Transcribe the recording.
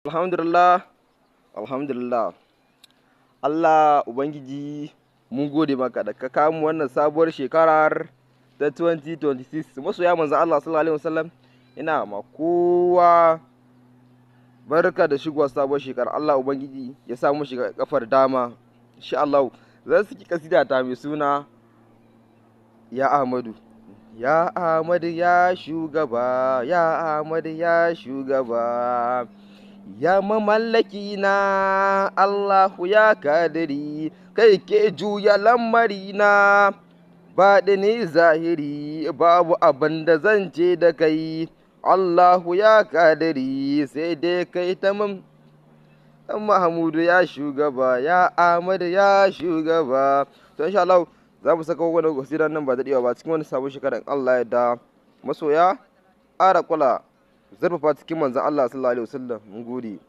Alhamdulillah, alhamdulillah. Allah Ubangiji mun gode maka da ka kawo mu wannan sabuwar shekarar ta 2026. Masoya manzo Allah sallallahu alaihi wasallam, ina ma kowa barka da shigowa sabuwar shekara. Allah Ubangiji ya samu shiga kafar dama. Insha Allah zan saki kasida ta mai suna Ya Ahmadu. Ya Ahmadu ya shugaba, ya Ahmadu ya shugaba. Ya mamallaki na Allahu ya kadiri, kai ke juya lamari na baɗini zahiri, babu abin da zan ce da kai. Allahu ya kadiri, sai dai kai ta Mahamudu ya shugaba, ya Ahmadu ya shugaba. To insha Allah za mu saka wani gasiran nan ba daɗewa ba cikin wani sabon shekaran Allah ya da masoya ƙara kula zurfafa cikin manzon Allah sallallahu alaihi wasallam. Mun gode.